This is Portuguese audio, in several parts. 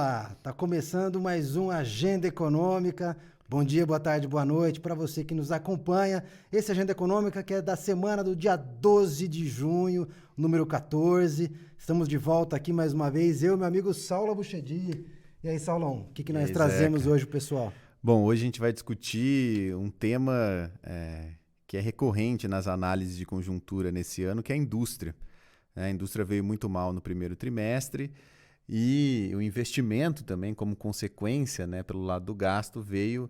Opa, tá começando mais um Agenda Econômica. Bom dia, boa tarde, boa noite para você que nos acompanha. Esse Agenda Econômica que é da semana do dia 12 de junho, número 14. Estamos de volta aqui mais uma vez, eu e meu amigo Saulo Abuchedi. E aí, Saulão, o que nós trazemos hoje, pessoal? Bom, hoje a gente vai discutir um tema que é recorrente nas análises de conjuntura nesse ano, que é a indústria. A indústria veio muito mal no primeiro trimestre e o investimento também, como consequência, né, pelo lado do gasto, veio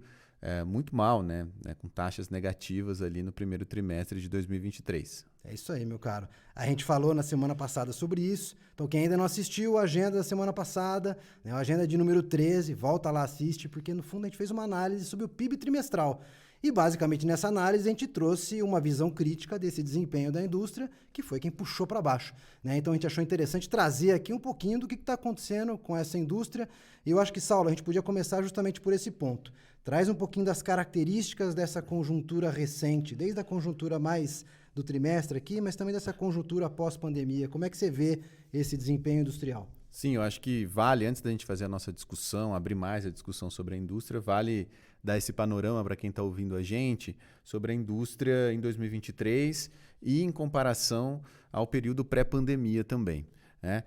muito mal, né, com taxas negativas ali no primeiro trimestre de 2023. É isso aí, meu caro. A gente falou na semana passada sobre isso. Então, quem ainda não assistiu a agenda da semana passada, né, a agenda de número 13, volta lá, assiste, porque no fundo a gente fez uma análise sobre o PIB trimestral. E basicamente nessa análise a gente trouxe uma visão crítica desse desempenho da indústria, que foi quem puxou para baixo, né? Então a gente achou interessante trazer aqui um pouquinho do que está acontecendo com essa indústria. E eu acho que, Saulo, a gente podia começar justamente por esse ponto. Traz um pouquinho das características dessa conjuntura recente, desde a conjuntura mais do trimestre aqui, mas também dessa conjuntura pós-pandemia. Como é que você vê esse desempenho industrial? Sim, eu acho que vale, antes da gente fazer a nossa discussão, abrir mais a discussão sobre a indústria, vale dar esse panorama para quem está ouvindo a gente sobre a indústria em 2023 e em comparação ao período pré-pandemia também, né?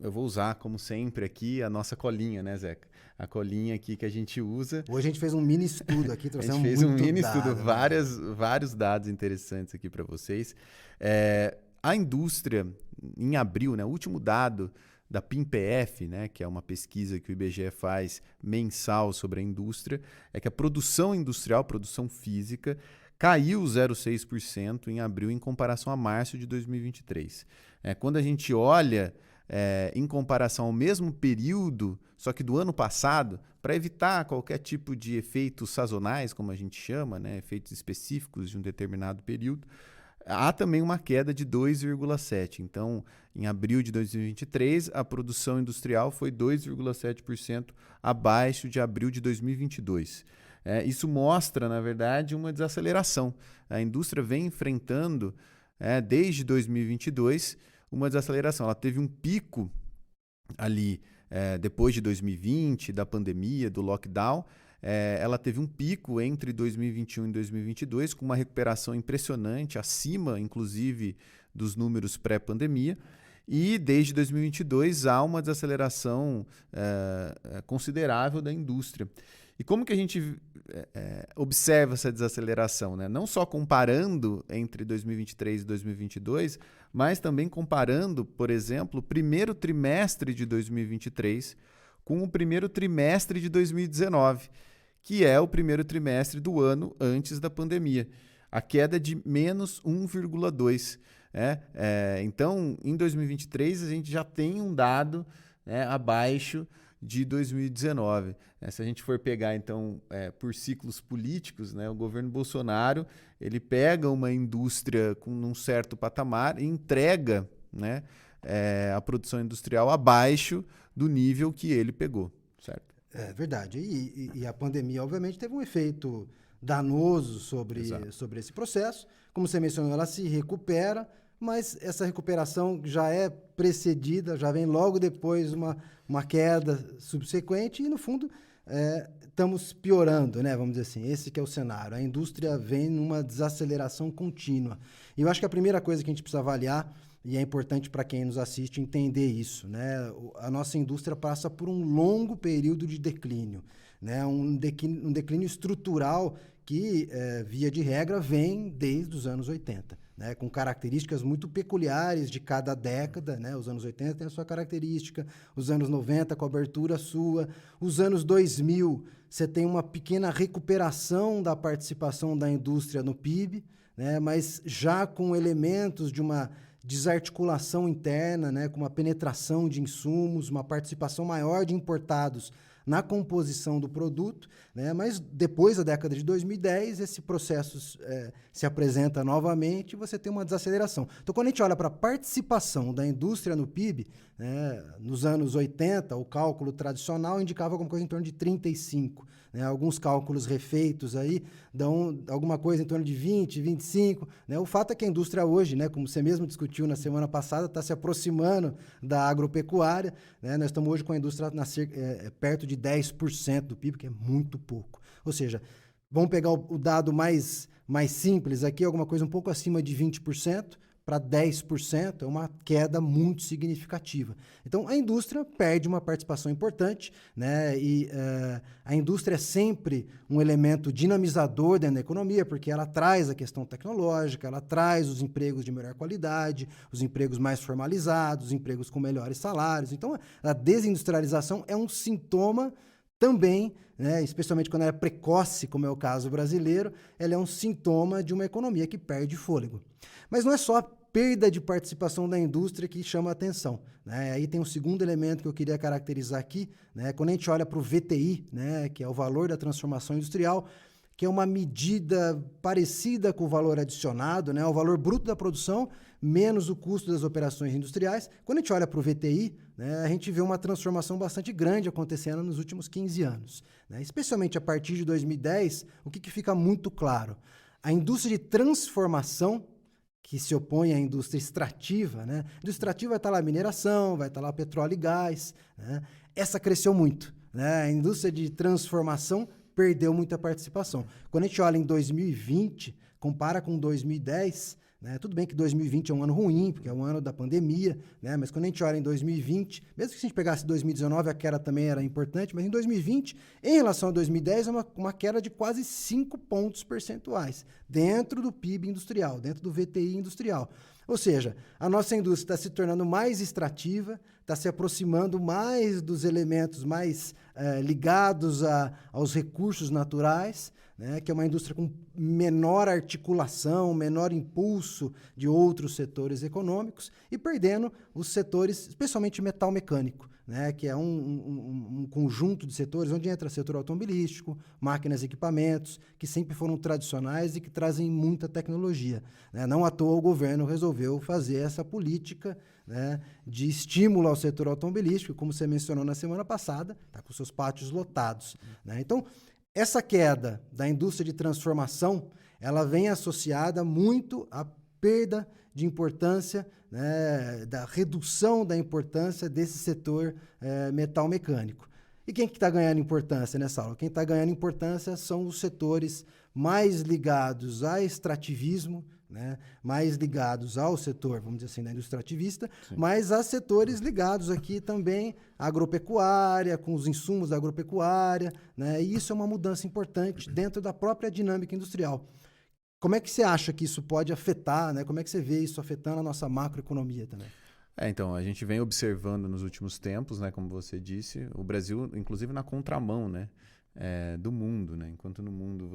Eu vou usar, como sempre, aqui a nossa colinha, né, Zeca? A colinha aqui que a gente usa. Hoje a gente fez um mini estudo aqui, A trouxemos gente fez um muito mini dado, estudo, né? vários dados interessantes aqui para vocês. A indústria, em abril, né, o último dado da PIMPF, né, que é uma pesquisa que o IBGE faz mensal sobre a indústria, é que a produção industrial, produção física, caiu 0,6% em abril em comparação a março de 2023. Quando a gente olha em comparação ao mesmo período, só que do ano passado, para evitar qualquer tipo de efeitos sazonais, como a gente chama, né, efeitos específicos de um determinado período, há também uma queda de 2,7%. Então, em abril de 2023, a produção industrial foi 2,7% abaixo de abril de 2022. Isso mostra, na verdade, uma desaceleração. A indústria vem enfrentando, desde 2022, uma desaceleração. Ela teve um pico ali depois de 2020, da pandemia, do lockdown. Ela teve um pico entre 2021 e 2022, com uma recuperação impressionante, acima, inclusive, dos números pré-pandemia. E desde 2022 há uma desaceleração considerável da indústria. E como que a gente observa essa desaceleração, né? Não só comparando entre 2023 e 2022, mas também comparando, por exemplo, o primeiro trimestre de 2023 com o primeiro trimestre de 2019, que é o primeiro trimestre do ano antes da pandemia. A queda é de menos 1,2%. Então, em 2023, a gente já tem um dado abaixo de 2019. Se a gente for pegar, então, por ciclos políticos, né, o governo Bolsonaro ele pega uma indústria com um certo patamar e entrega, né, a produção industrial abaixo do nível que ele pegou, certo? É verdade. E a pandemia, obviamente, teve um efeito danoso sobre esse processo. Como você mencionou, ela se recupera, mas essa recuperação já é precedida, já vem logo depois uma queda subsequente e, no fundo, estamos piorando, né? Vamos dizer assim, esse que é o cenário. A indústria vem numa desaceleração contínua. E eu acho que a primeira coisa que a gente precisa avaliar, e é importante para quem nos assiste entender isso, né? A nossa indústria passa por um longo período de declínio, né? Um declínio estrutural que, via de regra, vem desde os anos 80. Né, com características muito peculiares de cada década, né? Os anos 80 têm a sua característica, os anos 90 com a abertura sua, os anos 2000 você tem uma pequena recuperação da participação da indústria no PIB, né? Mas já com elementos de uma desarticulação interna, né? Com uma penetração de insumos, uma participação maior de importados na composição do produto, né? Mas depois da década de 2010, esse processo se apresenta novamente e você tem uma desaceleração. Então, quando a gente olha para a participação da indústria no PIB, né, nos anos 80, o cálculo tradicional indicava alguma coisa em torno de 35%. Né? Alguns cálculos refeitos aí dão alguma coisa em torno de 20, 25%. Né? O fato é que a indústria hoje, né, como você mesmo discutiu na semana passada, está se aproximando da agropecuária. Né? Nós estamos hoje com a indústria perto de 10% do PIB, que é muito pouco. Ou seja, vamos pegar o dado mais simples aqui, alguma coisa um pouco acima de 20%. Para 10%, é uma queda muito significativa. Então, a indústria perde uma participação importante, né? E a indústria é sempre um elemento dinamizador dentro da economia, porque ela traz a questão tecnológica, ela traz os empregos de melhor qualidade, os empregos mais formalizados, os empregos com melhores salários. Então, a desindustrialização é um sintoma também, né, especialmente quando ela é precoce, como é o caso brasileiro, ela é um sintoma de uma economia que perde fôlego. Mas não é só a perda de participação da indústria que chama a atenção. Né? Aí tem um segundo elemento que eu queria caracterizar aqui, né? Quando a gente olha para o VTI, né, que é o valor da transformação industrial, que é uma medida parecida com o valor adicionado, né, o valor bruto da produção menos o custo das operações industriais. Quando a gente olha para o VTI, né, a gente vê uma transformação bastante grande acontecendo nos últimos 15 anos. Né? Especialmente a partir de 2010, o que fica muito claro? A indústria de transformação, que se opõe à indústria extrativa, né? A indústria extrativa vai estar lá a mineração, vai estar lá petróleo e gás, né? Essa cresceu muito. Né? A indústria de transformação perdeu muita participação. Quando a gente olha em 2020, compara com 2010, né? Tudo bem que 2020 é um ano ruim, porque é um ano da pandemia, né? Mas quando a gente olha em 2020, mesmo que a gente pegasse 2019, a queda também era importante, mas em 2020, em relação a 2010, é uma queda de quase 5 pontos percentuais dentro do PIB industrial, dentro do VTI industrial. Ou seja, a nossa indústria está se tornando mais extrativa, está se aproximando mais dos elementos mais ligados aos recursos naturais, né, que é uma indústria com menor articulação, menor impulso de outros setores econômicos e perdendo os setores, especialmente metal mecânico, né, que é um conjunto de setores onde entra setor automobilístico, máquinas e equipamentos, que sempre foram tradicionais e que trazem muita tecnologia. Né? Não à toa o governo resolveu fazer essa política, né, de estímulo ao setor automobilístico, como você mencionou na semana passada, está com seus pátios lotados. Né? Então, essa queda da indústria de transformação, ela vem associada muito à perda de importância, né, da redução da importância desse setor metal mecânico. E quem que está ganhando importância nessa aula? Quem está ganhando importância são os setores mais ligados a extrativismo, né, mais ligados ao setor, vamos dizer assim, da indústria extrativista, sim, mas há setores ligados aqui também à agropecuária, com os insumos da agropecuária, né, e isso é uma mudança importante dentro da própria dinâmica industrial. Como é que você acha que isso pode afetar, né, como é que você vê isso afetando a nossa macroeconomia também? Então, a gente vem observando nos últimos tempos, né, como você disse, o Brasil, inclusive na contramão, né, do mundo, né, enquanto no mundo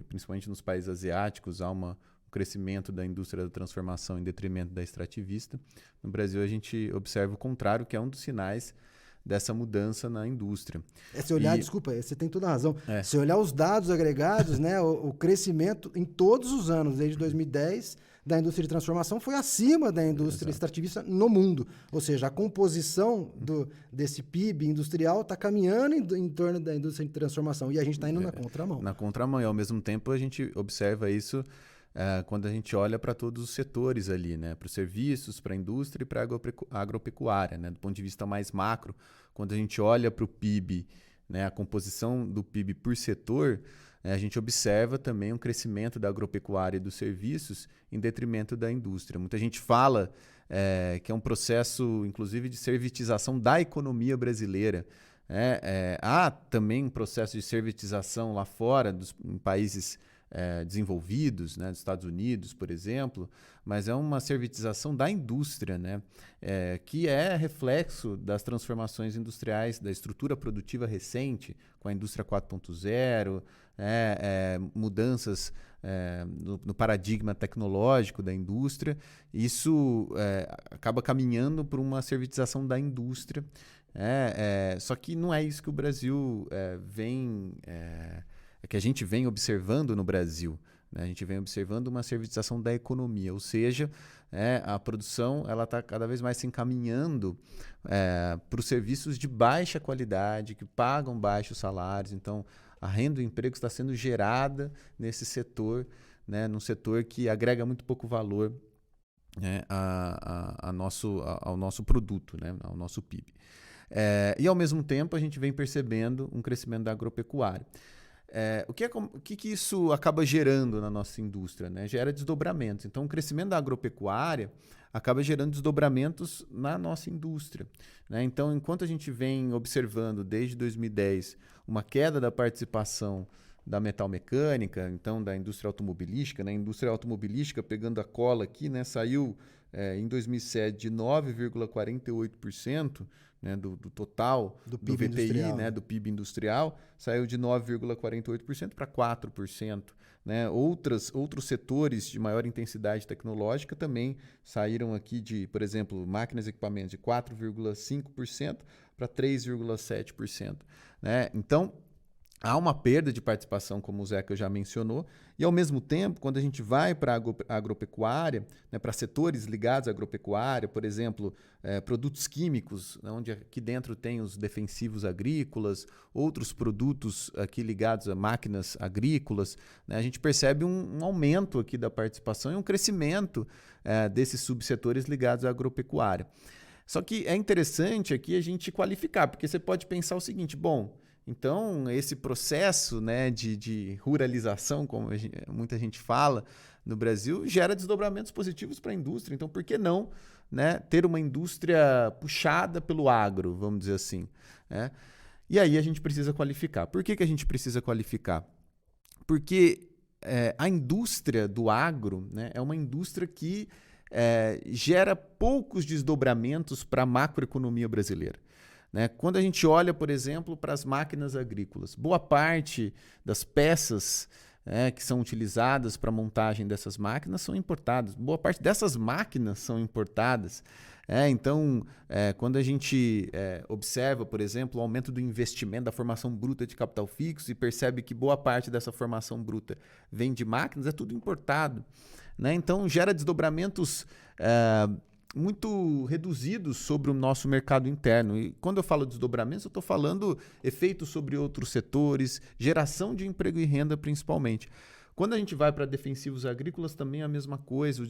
principalmente nos países asiáticos, há um crescimento da indústria da transformação em detrimento da extrativista. No Brasil, a gente observa o contrário, que é um dos sinais dessa mudança na indústria. Se olhar, desculpa, você tem toda a razão. Se olhar os dados agregados, né, o crescimento em todos os anos, desde 2010, da indústria de transformação foi acima da indústria extrativista no mundo. Ou seja, a composição desse PIB industrial está caminhando em torno da indústria de transformação e a gente está indo na contramão. Na contramão, e ao mesmo tempo a gente observa isso quando a gente olha para todos os setores ali, né? Para os serviços, para a indústria e para a agropecuária, né? Do ponto de vista mais macro, quando a gente olha para o PIB, né? A composição do PIB por setor, a gente observa também um crescimento da agropecuária e dos serviços em detrimento da indústria. Muita gente fala que é um processo, inclusive, de servitização da economia brasileira. Há também um processo de servitização lá fora, em países desenvolvidos, né, dos Estados Unidos, por exemplo, mas é uma servitização da indústria, né, que é reflexo das transformações industriais, da estrutura produtiva recente, com a indústria 4.0, mudanças no paradigma tecnológico da indústria. Isso acaba caminhando para uma servitização da indústria, Só que não é isso que o Brasil que a gente vem observando no Brasil. Né? A gente vem observando uma servitização da economia, ou seja, a produção ela está cada vez mais se encaminhando para os serviços de baixa qualidade, que pagam baixos salários. Então, a renda do emprego está sendo gerada nesse setor, né? Num setor que agrega muito pouco valor, né? Ao nosso produto, né? Ao nosso PIB. E, ao mesmo tempo, a gente vem percebendo um crescimento da agropecuária. O que isso acaba gerando na nossa indústria? Né? Gera desdobramentos. Então, o crescimento da agropecuária acaba gerando desdobramentos na nossa indústria. Né? Então, enquanto a gente vem observando desde 2010 uma queda da participação da metalmecânica, então da indústria automobilística, né? A indústria automobilística, pegando a cola aqui, né? Saiu em 2007 de 9,48%, né, do total do VTI, industrial, né, do PIB industrial, saiu de 9,48% para 4%. Né? Outros setores de maior intensidade tecnológica também saíram aqui de, por exemplo, máquinas e equipamentos de 4,5% para 3,7%. Né? Então, há uma perda de participação, como o Zeca já mencionou, e ao mesmo tempo, quando a gente vai para a agropecuária, né, para setores ligados à agropecuária, por exemplo, produtos químicos, né, onde aqui dentro tem os defensivos agrícolas, outros produtos aqui ligados a máquinas agrícolas, né, a gente percebe um aumento aqui da participação e um crescimento desses subsetores ligados à agropecuária. Só que é interessante aqui a gente qualificar, porque você pode pensar o seguinte, bom, então, esse processo, né, de ruralização, como muita gente fala no Brasil, gera desdobramentos positivos para a indústria. Então, por que não, né, ter uma indústria puxada pelo agro, vamos dizer assim? Né? E aí a gente precisa qualificar. Por que a gente precisa qualificar? Porque a indústria do agro, né, é uma indústria que gera poucos desdobramentos para a macroeconomia brasileira. Né? Quando a gente olha, por exemplo, para as máquinas agrícolas, boa parte das peças que são utilizadas para a montagem dessas máquinas são importadas. Boa parte dessas máquinas são importadas. Então, quando a gente observa, por exemplo, o aumento do investimento da formação bruta de capital fixo e percebe que boa parte dessa formação bruta vem de máquinas, é tudo importado. Né? Então, gera desdobramentos muito reduzidos sobre o nosso mercado interno. E quando eu falo desdobramentos, eu estou falando efeitos sobre outros setores, geração de emprego e renda principalmente. Quando a gente vai para defensivos agrícolas, também é a mesma coisa.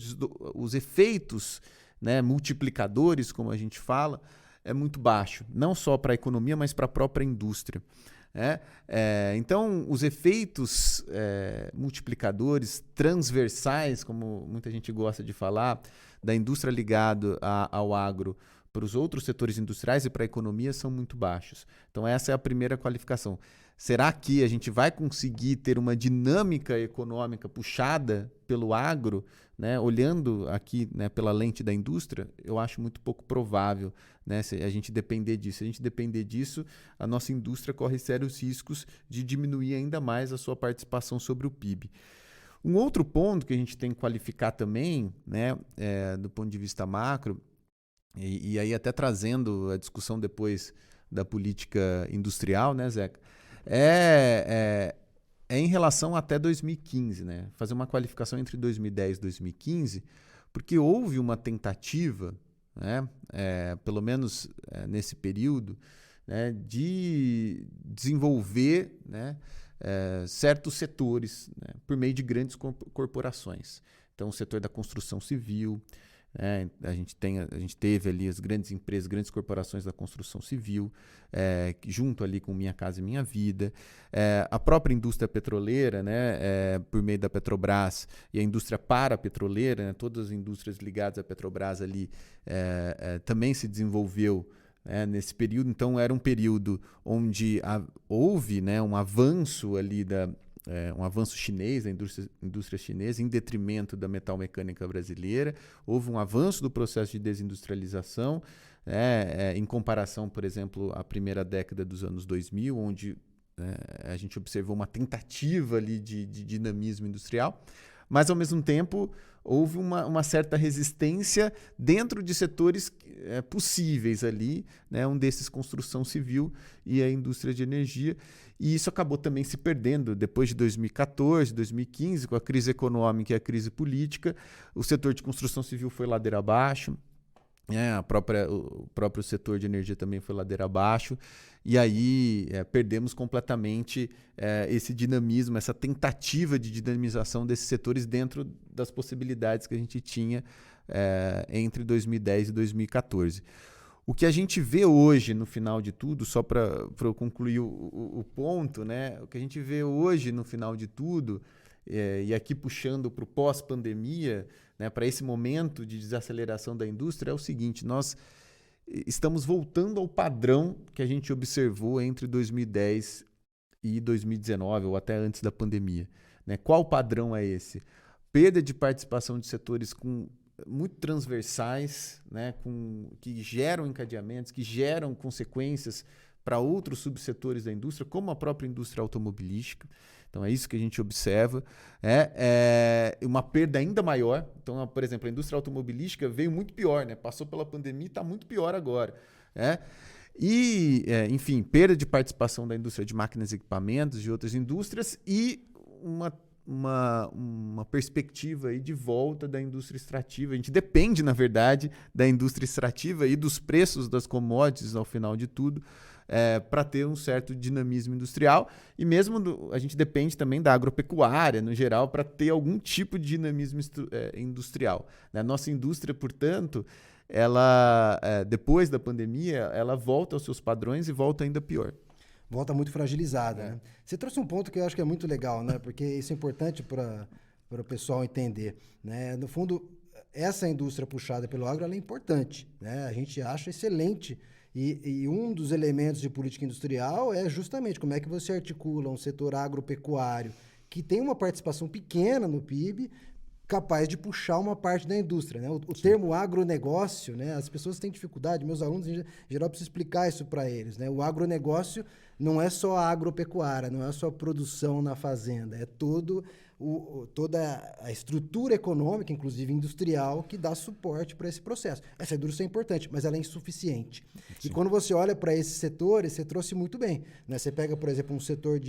Os efeitos, né, multiplicadores, como a gente fala, é muito baixo. Não só para a economia, mas para a própria indústria. Então, os efeitos multiplicadores transversais, como muita gente gosta de falar, da indústria ligada ao agro para os outros setores industriais e para a economia são muito baixos. Então, essa é a primeira qualificação. Será que a gente vai conseguir ter uma dinâmica econômica puxada pelo agro, né, olhando aqui, né, pela lente da indústria? Eu acho muito pouco provável, né, se a gente depender disso. Se a gente depender disso, a nossa indústria corre sérios riscos de diminuir ainda mais a sua participação sobre o PIB. Um outro ponto que a gente tem que qualificar também, né, do ponto de vista macro, e aí até trazendo a discussão depois da política industrial, né, Zeca, é em relação até 2015, né, fazer uma qualificação entre 2010 e 2015, porque houve uma tentativa, né, pelo menos nesse período, né, de desenvolver, né, certos setores, né, por meio de grandes corporações. Então, o setor da construção civil, a gente teve ali as grandes empresas, grandes corporações da construção civil, junto ali com Minha Casa e Minha Vida, a própria indústria petroleira, né, por meio da Petrobras, e a indústria parapetroleira, né, todas as indústrias ligadas à Petrobras ali, também se desenvolveu nesse período. Então, era um período onde houve, né, um avanço ali um avanço chinês, da indústria chinesa, em detrimento da metalmecânica brasileira. Houve um avanço do processo de desindustrialização, em comparação, por exemplo, à primeira década dos anos 2000, onde a gente observou uma tentativa ali de dinamismo industrial. Mas, ao mesmo tempo, houve uma certa resistência dentro de setores possíveis ali, né? Um desses construção civil e a indústria de energia. E isso acabou também se perdendo depois de 2014, 2015, com a crise econômica e a crise política. O setor de construção civil foi ladeira abaixo. O próprio setor de energia também foi ladeira abaixo, e aí perdemos completamente esse dinamismo, essa tentativa de dinamização desses setores dentro das possibilidades que a gente tinha entre 2010 e 2014. O que a gente vê hoje, no final de tudo, só para eu concluir o ponto, né? O que a gente vê hoje, no final de tudo, e aqui puxando para o pós-pandemia, né, para esse momento de desaceleração da indústria, é o seguinte: nós estamos voltando ao padrão que a gente observou entre 2010 e 2019, ou até antes da pandemia. Né? Qual padrão é esse? Perda de participação de setores muito transversais, né, que geram encadeamentos, que geram consequências para outros subsetores da indústria, como a própria indústria automobilística. Então, é isso que a gente observa. Uma perda ainda maior. Então, por exemplo, a indústria automobilística veio muito pior, né? Passou pela pandemia e está muito pior agora. Enfim, perda de participação da indústria de máquinas e equipamentos, de outras indústrias, e uma perspectiva aí de volta da indústria extrativa. A gente depende, na verdade, da indústria extrativa e dos preços das commodities, ao final de tudo, para ter um certo dinamismo industrial, e mesmo a gente depende também da agropecuária, no geral, para ter algum tipo de dinamismo industrial. Né? Nossa indústria, portanto, ela, depois da pandemia, ela volta aos seus padrões e volta ainda pior. Volta muito fragilizada. Né? Você trouxe um ponto que eu acho que é muito legal, né? Porque isso é importante para o pessoal entender. Né? No fundo, essa indústria puxada pelo agro ela é importante. Né? A gente acha excelente. E um dos elementos de política industrial é justamente como é que você articula um setor agropecuário que tem uma participação pequena no PIB, capaz de puxar uma parte da indústria. Né? O termo agronegócio, né? As pessoas têm dificuldade, meus alunos, em geral, preciso explicar isso para eles. Né? O agronegócio não é só a agropecuária, não é só a produção na fazenda, é toda a estrutura econômica, inclusive industrial, que dá suporte para esse processo. Essa indústria é importante, mas ela é insuficiente. Sim. E quando você olha para esses setores, você trouxe muito bem. Né? Você pega, por exemplo, um setor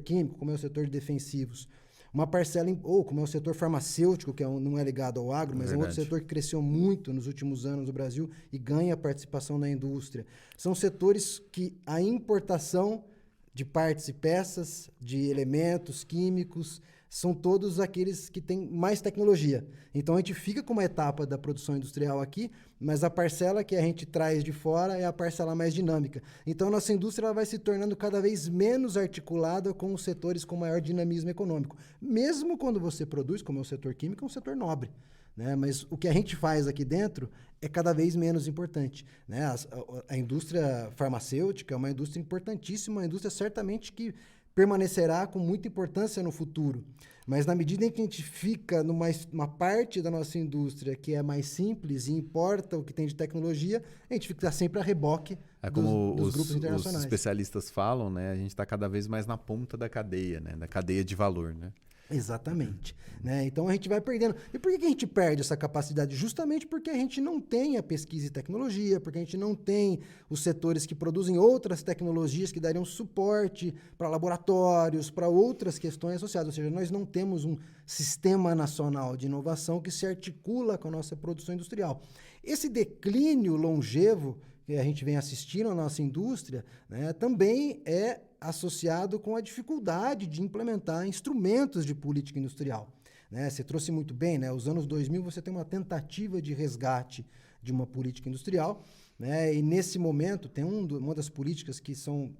químico, como é o setor de defensivos, uma parcela, ou como é o setor farmacêutico, que não é ligado ao agro, mas é um outro setor que cresceu muito nos últimos anos no Brasil e ganha participação na indústria. São setores que a importação de partes e peças, de elementos químicos, são todos aqueles que têm mais tecnologia. Então, a gente fica com uma etapa da produção industrial aqui, mas a parcela que a gente traz de fora é a parcela mais dinâmica. Então, nossa indústria ela vai se tornando cada vez menos articulada com os setores com maior dinamismo econômico. Mesmo quando você produz, como é o setor químico, é um setor nobre. Né? Mas o que a gente faz aqui dentro é cada vez menos importante. Né? A indústria farmacêutica é uma indústria importantíssima, uma indústria certamente que permanecerá com muita importância no futuro. Mas na medida em que a gente fica numa parte da nossa indústria que é mais simples e importa o que tem de tecnologia, a gente fica sempre a reboque dos grupos internacionais. Os especialistas falam, né? A gente está cada vez mais na ponta da cadeia, né? Da cadeia de valor, né? Exatamente. Né? Então, a gente vai perdendo. E por que a gente perde essa capacidade? Justamente porque a gente não tem a pesquisa e tecnologia, porque a gente não tem os setores que produzem outras tecnologias que dariam suporte para laboratórios, para outras questões associadas. Ou seja, nós não temos um sistema nacional de inovação que se articula com a nossa produção industrial. Esse declínio longevo que a gente vem assistindo na nossa indústria, né, também é associado com a dificuldade de implementar instrumentos de política industrial. Né? Você trouxe muito bem, né? Os anos 2000 você tem uma tentativa de resgate de uma política industrial, né? E nesse momento tem uma das políticas que são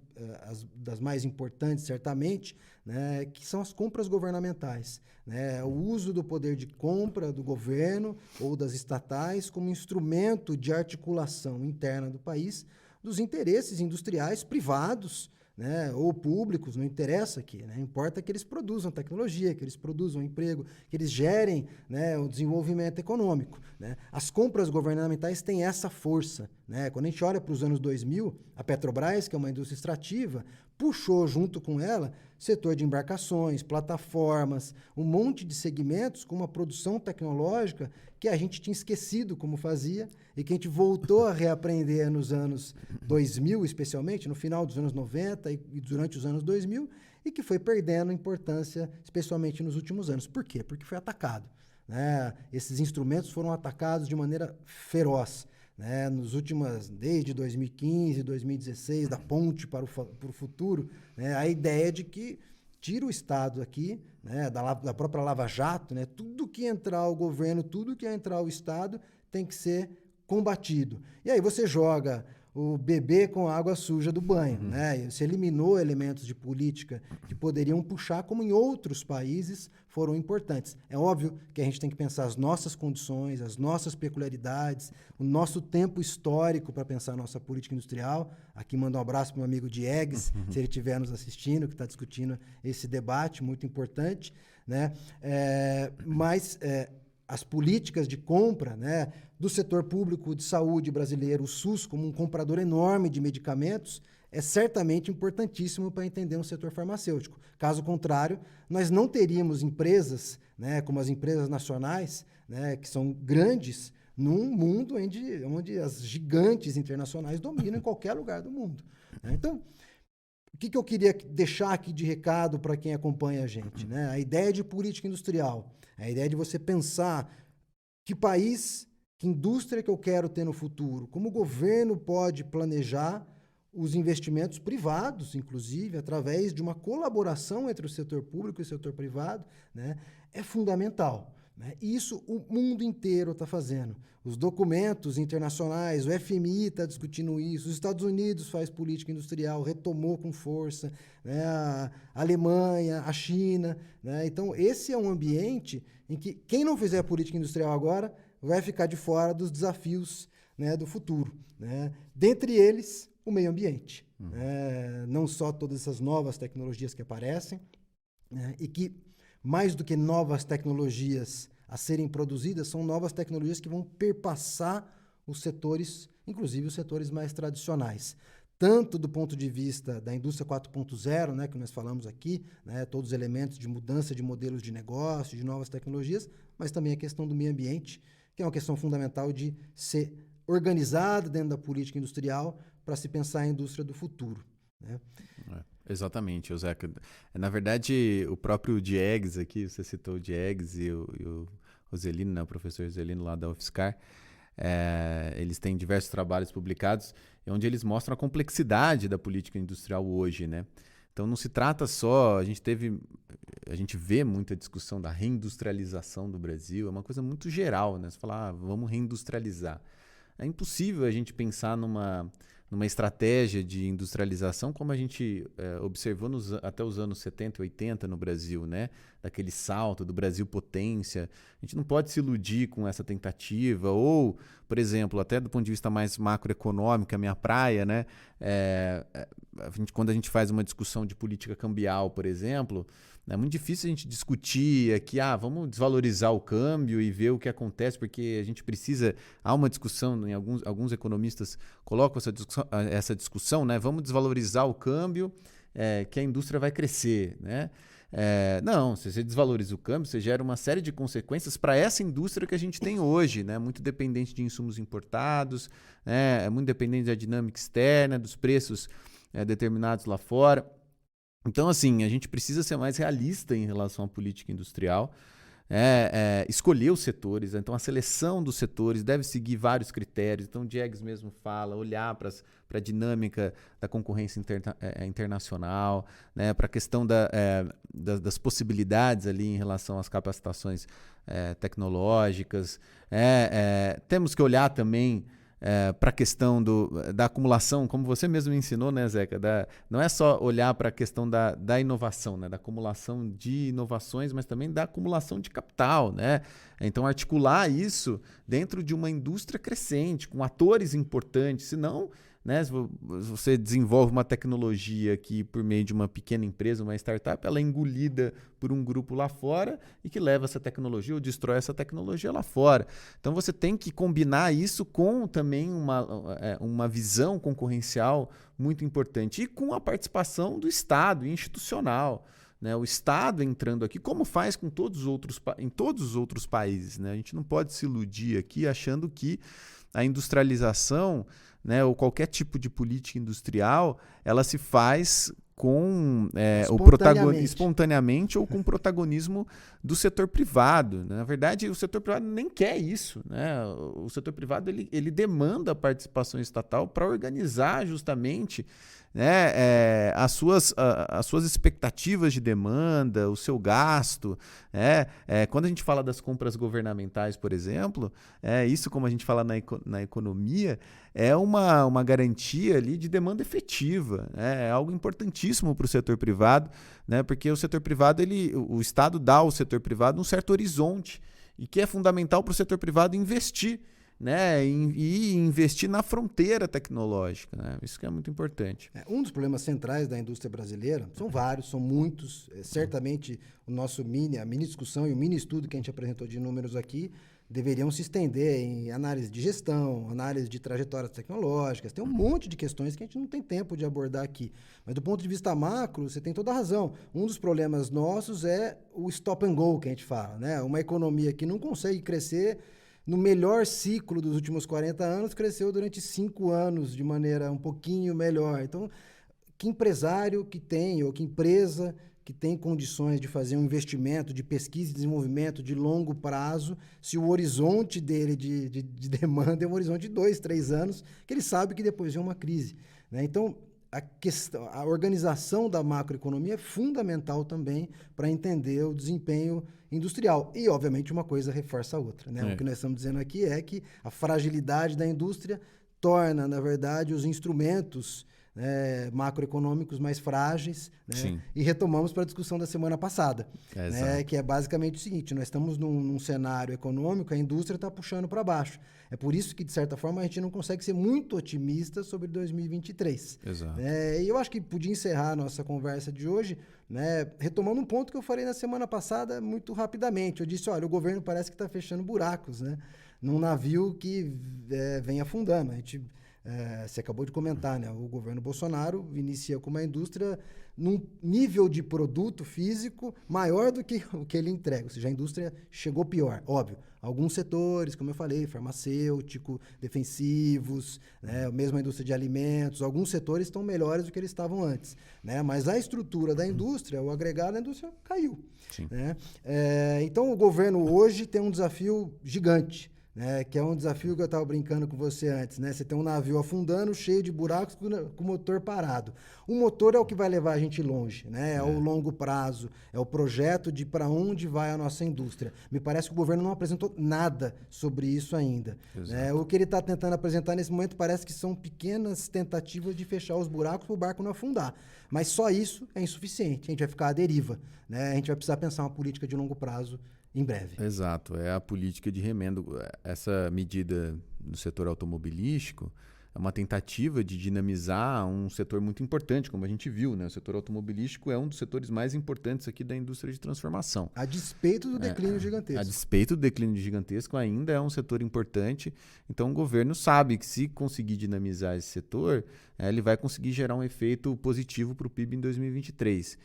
das mais importantes, certamente, né? Que são as compras governamentais. Né? O uso do poder de compra do governo ou das estatais como instrumento de articulação interna do país dos interesses industriais privados, né, ou públicos, não interessa aqui, né, importa que eles produzam tecnologia, que eles produzam emprego, que eles gerem, né, o desenvolvimento econômico. Né. As compras governamentais têm essa força, né? Quando a gente olha para os anos 2000, a Petrobras, que é uma indústria extrativa, puxou junto com ela setor de embarcações, plataformas, um monte de segmentos com uma produção tecnológica que a gente tinha esquecido como fazia e que a gente voltou a reaprender nos anos 2000, especialmente, no final dos anos 90 e durante os anos 2000, e que foi perdendo importância, especialmente nos últimos anos. Por quê? Porque foi atacado, né? Esses instrumentos foram atacados de maneira feroz, né? Desde 2015, 2016, da ponte para o futuro, né? A ideia de que tira o Estado aqui, né? Da própria Lava Jato, né? Tudo que entrar o governo, tudo que entrar o Estado tem que ser combatido. E aí você joga o bebê com a água suja do banho, né? Você eliminou elementos de política que poderiam puxar, como em outros países foram importantes. É óbvio que a gente tem que pensar as nossas condições, as nossas peculiaridades, o nosso tempo histórico para pensar a nossa política industrial. Aqui mando um abraço para o meu amigo Diegues, se ele estiver nos assistindo, que está discutindo esse debate muito importante, né? Mas as políticas de compra, né, do setor público de saúde brasileiro, o SUS, como um comprador enorme de medicamentos, é certamente importantíssimo para entender um setor farmacêutico. Caso contrário, nós não teríamos empresas, né, como as empresas nacionais, né, que são grandes, num mundo onde as gigantes internacionais dominam em qualquer lugar do mundo, né? Então, o que eu queria deixar aqui de recado para quem acompanha a gente, né? A ideia de política industrial, a ideia de você pensar que país, que indústria que eu quero ter no futuro, como o governo pode planejar os investimentos privados, inclusive, através de uma colaboração entre o setor público e o setor privado, né? É fundamental, né? Isso o mundo inteiro está fazendo. Os documentos internacionais, o FMI está discutindo isso, os Estados Unidos faz política industrial, retomou com força, né? A Alemanha, a China, né? Então, esse é um ambiente em que quem não fizer política industrial agora vai ficar de fora dos desafios, né, do futuro, né? Dentre eles, o meio ambiente. Não só todas essas novas tecnologias que aparecem, né, e que, mais do que novas tecnologias a serem produzidas, são novas tecnologias que vão perpassar os setores, inclusive os setores mais tradicionais. Tanto do ponto de vista da indústria 4.0, né, que nós falamos aqui, né, todos os elementos de mudança de modelos de negócio, de novas tecnologias, mas também a questão do meio ambiente, que é uma questão fundamental de ser organizada dentro da política industrial para se pensar a indústria do futuro, né? Exatamente, Zeca. Na verdade, o próprio Diegues aqui, você citou o Diegues e o Zelino, né, o professor Zelino lá da UFSCar, eles têm diversos trabalhos publicados onde eles mostram a complexidade da política industrial hoje, né? Então não se trata só, a gente vê muita discussão da reindustrialização do Brasil, é uma coisa muito geral, né? Você fala, vamos reindustrializar. É impossível a gente pensar numa estratégia de industrialização como a gente observou até os anos 70 e 80 no Brasil, né? Daquele salto do Brasil potência. A gente não pode se iludir com essa tentativa. Ou, por exemplo, até do ponto de vista mais macroeconômico, a minha praia, né? Quando a gente faz uma discussão de política cambial, por exemplo, é muito difícil a gente discutir aqui, vamos desvalorizar o câmbio e ver o que acontece, porque a gente precisa, há uma discussão, em alguns economistas colocam essa discussão, né? Vamos desvalorizar o câmbio, que a indústria vai crescer, né? Não, se você desvaloriza o câmbio, você gera uma série de consequências para essa indústria que a gente tem hoje, né? Muito dependente de insumos importados, né? É muito dependente da dinâmica externa, dos preços determinados lá fora. Então, assim, a gente precisa ser mais realista em relação à política industrial, escolher os setores. Então, a seleção dos setores deve seguir vários critérios. Então, o Diegues mesmo fala, olhar para a dinâmica da concorrência internacional, né, para a questão das possibilidades ali em relação às capacitações tecnológicas. Temos que olhar também para a questão da acumulação, como você mesmo me ensinou, né, Zeca? Não é só olhar para a questão da inovação, né, da acumulação de inovações, mas também da acumulação de capital, né? Então, articular isso dentro de uma indústria crescente, com atores importantes, senão né? Se você desenvolve uma tecnologia que, por meio de uma pequena empresa, uma startup, ela é engolida por um grupo lá fora e que leva essa tecnologia ou destrói essa tecnologia lá fora. Então você tem que combinar isso com também uma visão concorrencial muito importante e com a participação do Estado institucional. Né, o Estado entrando aqui, como faz com em todos os outros países. Né? A gente não pode se iludir aqui achando que a industrialização, né, ou qualquer tipo de política industrial, ela se faz com espontaneamente ou com o protagonismo do setor privado. Né? Na verdade, o setor privado nem quer isso. Né? O setor privado ele demanda a participação estatal para organizar justamente, né, as suas expectativas de demanda, o seu gasto. Né? Quando a gente fala das compras governamentais, por exemplo, isso, como a gente fala na economia, é uma garantia ali de demanda efetiva. Né? É algo importantíssimo para o setor privado, né? Porque o setor privado, o Estado dá ao setor privado um certo horizonte e que é fundamental para o setor privado investir. Né, e investir na fronteira tecnológica. Né? Isso que é muito importante. Um dos problemas centrais da indústria brasileira, são vários, são muitos. Certamente a mini discussão e o mini estudo que a gente apresentou de números aqui deveriam se estender em análise de gestão, análise de trajetórias tecnológicas. Tem um monte de questões que a gente não tem tempo de abordar aqui. Mas do ponto de vista macro, você tem toda a razão. Um dos problemas nossos é o stop and go que a gente fala. Né? Uma economia que não consegue crescer. No melhor ciclo dos últimos 40 anos, cresceu durante 5 anos de maneira um pouquinho melhor. Então, que empresário que tem, ou que empresa que tem condições de fazer um investimento de pesquisa e desenvolvimento de longo prazo, se o horizonte dele de demanda é um horizonte de 2, 3 anos, que ele sabe que depois vem uma crise. Né? Então, a organização da macroeconomia é fundamental também para entender o desempenho industrial. E, obviamente, uma coisa reforça a outra. Né? O que nós estamos dizendo aqui é que a fragilidade da indústria torna, na verdade, os instrumentos macroeconômicos mais frágeis. Né? E retomamos para a discussão da semana passada, né? Que é basicamente o seguinte: nós estamos num cenário econômico, a indústria está puxando para baixo. É por isso que, de certa forma, a gente não consegue ser muito otimista sobre 2023. Exato. E eu acho que podia encerrar a nossa conversa de hoje, né, retomando um ponto que eu falei na semana passada muito rapidamente. Eu disse, olha, o governo parece que está fechando buracos, né, num navio que vem afundando. A gente, você acabou de comentar, né, o governo Bolsonaro inicia com uma indústria num nível de produto físico maior do que o que ele entrega. Ou seja, a indústria chegou pior, óbvio. Alguns setores, como eu falei, farmacêutico, defensivos, né, mesmo a indústria de alimentos, alguns setores estão melhores do que eles estavam antes. Né? Mas a estrutura da indústria, o agregado da indústria caiu. Né? Então, o governo hoje tem um desafio gigante. Né, que é um desafio que eu estava brincando com você antes. Né? Você tem um navio afundando, cheio de buracos, com o motor parado. O motor é o que vai levar a gente longe, né? É o longo prazo, é o projeto de para onde vai a nossa indústria. Me parece que o governo não apresentou nada sobre isso ainda. Né? O que ele está tentando apresentar nesse momento parece que são pequenas tentativas de fechar os buracos para o barco não afundar. Mas só isso é insuficiente. A gente vai ficar à deriva. Né? A gente vai precisar pensar uma política de longo prazo em breve. Exato, é a política de remendo. Essa medida no setor automobilístico é uma tentativa de dinamizar um setor muito importante, como a gente viu, né? O setor automobilístico é um dos setores mais importantes aqui da indústria de transformação. A despeito do declínio gigantesco. A despeito do declínio gigantesco, ainda é um setor importante. Então, o governo sabe que se conseguir dinamizar esse setor, ele vai conseguir gerar um efeito positivo para o PIB em 2023.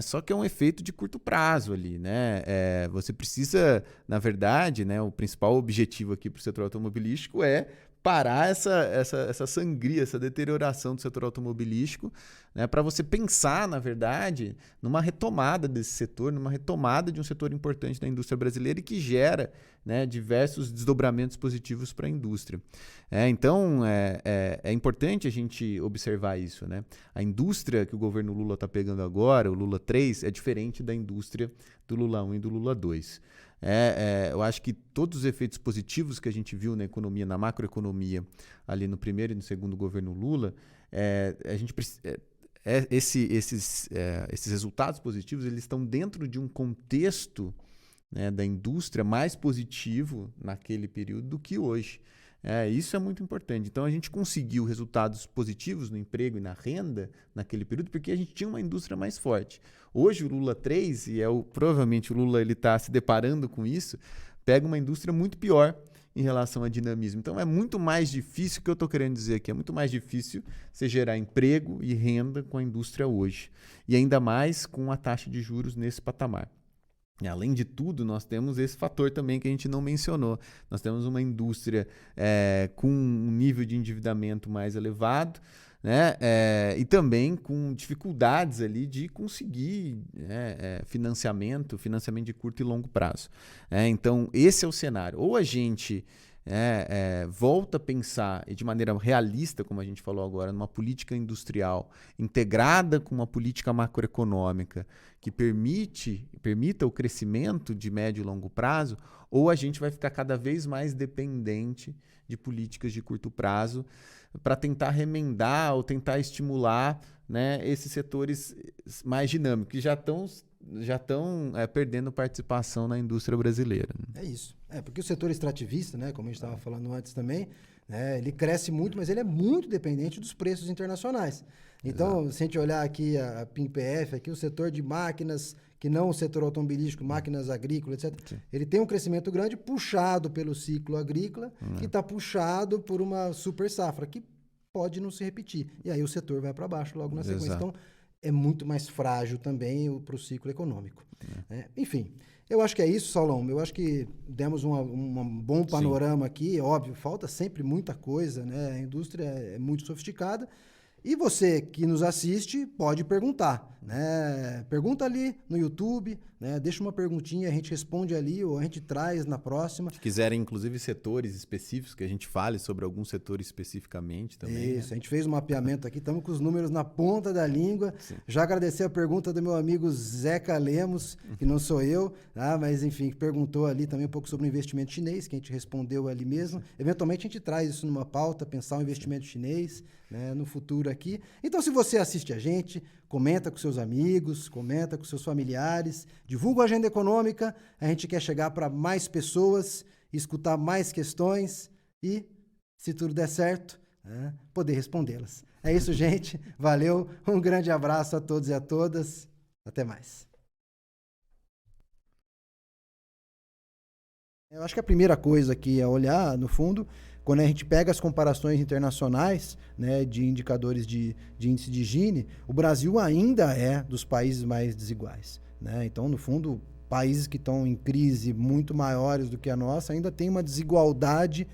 Só que é um efeito de curto prazo ali, né? Você precisa, na verdade, né, o principal objetivo aqui para o setor automobilístico é parar essa sangria, essa deterioração do setor automobilístico, né, para você pensar, na verdade, numa retomada desse setor, numa retomada de um setor importante da indústria brasileira e que gera, né, diversos desdobramentos positivos para a indústria. Então, é importante a gente observar isso. Né? A indústria que o governo Lula está pegando agora, o Lula 3, é diferente da indústria do Lula 1 e do Lula 2. Eu acho que todos os efeitos positivos que a gente viu na economia, na macroeconomia, ali no primeiro e no segundo governo Lula, a gente esses resultados positivos eles estão dentro de um contexto, né, da indústria mais positivo naquele período do que hoje. Isso é muito importante. Então, a gente conseguiu resultados positivos no emprego e na renda naquele período porque a gente tinha uma indústria mais forte. Hoje, o Lula 3, e provavelmente o Lula está se deparando com isso, pega uma indústria muito pior em relação a dinamismo. Então, é muito mais difícil, o que eu estou querendo dizer aqui, é muito mais difícil você gerar emprego e renda com a indústria hoje. E ainda mais com a taxa de juros nesse patamar. E, além de tudo, nós temos esse fator também que a gente não mencionou. Nós temos uma indústria com um nível de endividamento mais elevado, né? E também com dificuldades ali de conseguir financiamento de curto e longo prazo. Então, esse é o cenário. Ou a gente volta a pensar de maneira realista, como a gente falou agora, numa política industrial integrada com uma política macroeconômica que permita o crescimento de médio e longo prazo, ou a gente vai ficar cada vez mais dependente de políticas de curto prazo para tentar remendar ou tentar estimular, né, esses setores mais dinâmicos, que já estão perdendo participação na indústria brasileira. É isso. Porque o setor extrativista, né, como a gente estava falando antes também, né, ele cresce muito, mas ele é muito dependente dos preços internacionais. Então, se a gente olhar aqui a PIMPF, aqui o setor de máquinas, que não o setor automobilístico, máquinas agrícolas, etc., sim, ele tem um crescimento grande puxado pelo ciclo agrícola, que está puxado por uma super safra, que pode não se repetir. E aí o setor vai para baixo logo na sequência. Então, é muito mais frágil também para o ciclo econômico. Enfim, eu acho que é isso, Saulão. Eu acho que demos um bom panorama, sim, aqui. Óbvio, falta sempre muita coisa, né? A indústria é muito sofisticada. E você que nos assiste pode perguntar, né? Pergunta ali no YouTube, né? Deixa uma perguntinha, a gente responde ali ou a gente traz na próxima. Se quiserem, inclusive, setores específicos, que a gente fale sobre algum setor especificamente também. Isso, né? A gente fez um mapeamento aqui, estamos com os números na ponta da língua. Sim. Já agradecer a pergunta do meu amigo Zeca Lemos, que não sou eu, tá? Mas enfim, que perguntou ali também um pouco sobre o investimento chinês, que a gente respondeu ali mesmo. Sim. Eventualmente a gente traz isso numa pauta, pensar o investimento chinês, né, no futuro aqui. Então, se você assiste a gente, comenta com seus amigos, comenta com seus familiares, divulga a Agenda Econômica, a gente quer chegar para mais pessoas, escutar mais questões e, se tudo der certo, poder respondê-las. É isso, gente. Valeu. Um grande abraço a todos e a todas. Até mais. Eu acho que a primeira coisa aqui é olhar, no fundo, quando a gente pega as comparações internacionais, né, de indicadores de índice de Gini, o Brasil ainda é dos países mais desiguais, né? Então, no fundo, países que estão em crise muito maiores do que a nossa ainda tem uma desigualdade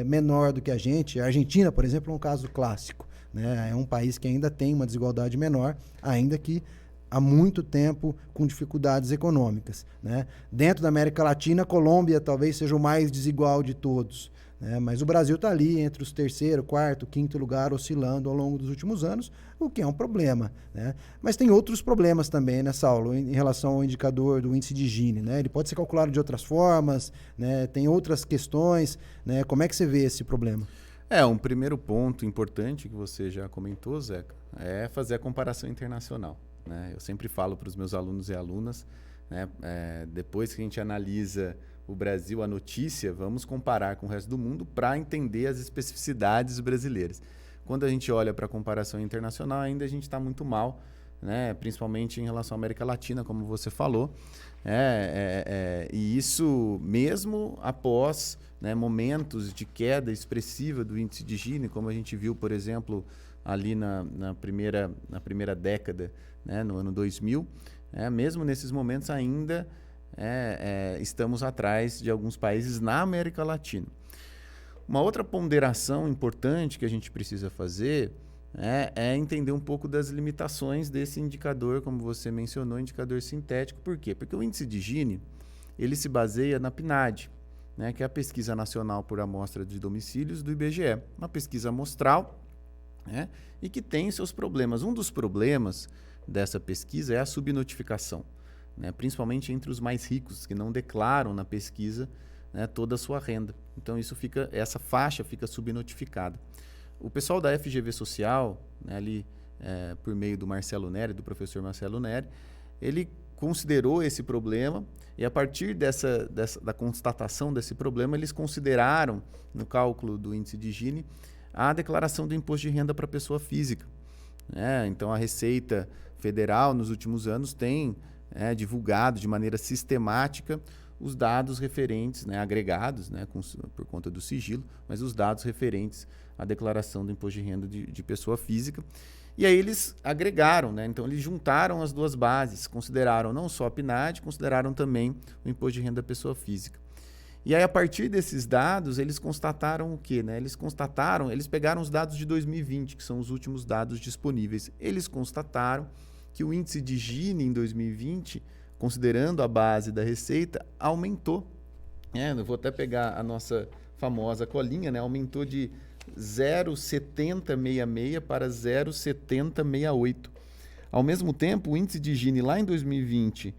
menor do que a gente. A Argentina, por exemplo, é um caso clássico, né? É um país que ainda tem uma desigualdade menor, ainda que há muito tempo com dificuldades econômicas, né? Dentro da América Latina, a Colômbia talvez seja o mais desigual de todos, né? Mas o Brasil está ali entre os terceiro, quarto, quinto lugar, oscilando ao longo dos últimos anos, o que é um problema, né? Mas tem outros problemas também, né, Saulo, em relação ao indicador do índice de Gini, né? Ele pode ser calculado de outras formas, né? Tem outras questões, né? Como é que você vê esse problema? Um primeiro ponto importante que você já comentou, Zeca, é fazer a comparação internacional, né? Eu sempre falo para os meus alunos e alunas, né, depois que a gente analisa o Brasil, a notícia, vamos comparar com o resto do mundo para entender as especificidades brasileiras. Quando a gente olha para a comparação internacional, ainda a gente está muito mal, né, principalmente em relação à América Latina, como você falou. E isso mesmo após, né, momentos de queda expressiva do índice de Gini, como a gente viu, por exemplo, ali na primeira década, né, no ano 2000, mesmo nesses momentos ainda estamos atrás de alguns países na América Latina. Uma outra ponderação importante que a gente precisa fazer é entender um pouco das limitações desse indicador, como você mencionou, indicador sintético. Por quê? Porque o índice de Gini, ele se baseia na PNAD, né, que é a Pesquisa Nacional por Amostra de Domicílios do IBGE, uma pesquisa amostral, né, e que tem seus problemas. Um dos problemas dessa pesquisa é a subnotificação, né, principalmente entre os mais ricos, que não declaram na pesquisa, né, toda a sua renda. Então essa faixa fica subnotificada. O pessoal da FGV Social, né, ali por meio do Marcelo Neri, do professor Marcelo Neri, ele considerou esse problema e a partir da constatação desse problema, eles consideraram, no cálculo do índice de Gini, a declaração do imposto de renda para a pessoa física. Então, a Receita Federal, nos últimos anos, tem divulgado de maneira sistemática os dados referentes, agregados, por conta do sigilo, mas os dados referentes à declaração do imposto de renda de pessoa física. E aí eles agregaram, então eles juntaram as duas bases, consideraram não só a PNAD, consideraram também o imposto de renda da pessoa física. E aí, a partir desses dados, eles constataram o quê? Eles pegaram os dados de 2020, que são os últimos dados disponíveis. Eles constataram que o índice de Gini em 2020, considerando a base da Receita, aumentou. Eu vou até pegar a nossa famosa colinha, aumentou de 0,7066 para 0,7068. Ao mesmo tempo, o índice de Gini lá em 2020,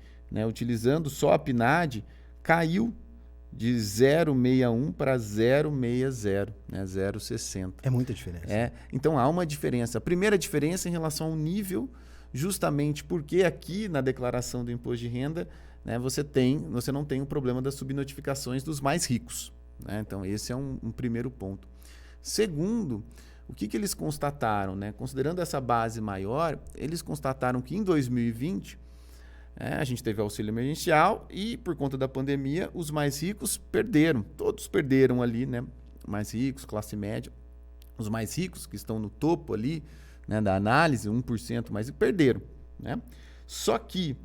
utilizando só a PNAD, caiu de 0,61 para 0,60, 0,60. É muita diferença. Então, há uma diferença. A primeira diferença em relação ao nível, justamente porque aqui na declaração do imposto de renda, você não tem o problema das subnotificações dos mais ricos. Então, esse é um primeiro ponto. Segundo, o que eles constataram? Considerando essa base maior, eles constataram que em 2020, a gente teve auxílio emergencial e, por conta da pandemia, os mais ricos perderam. Todos perderam ali, mais ricos, classe média. Os mais ricos, que estão no topo ali da análise, 1% mais, perderam. Só que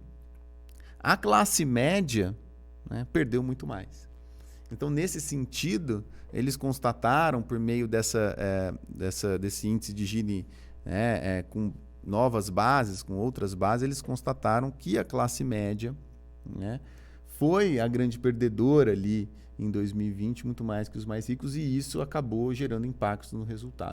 a classe média perdeu muito mais. Então, nesse sentido, eles constataram, por meio desse índice de Gini com novas bases, com outras bases, eles constataram que a classe média foi a grande perdedora ali em 2020, muito mais que os mais ricos, e isso acabou gerando impactos no resultado.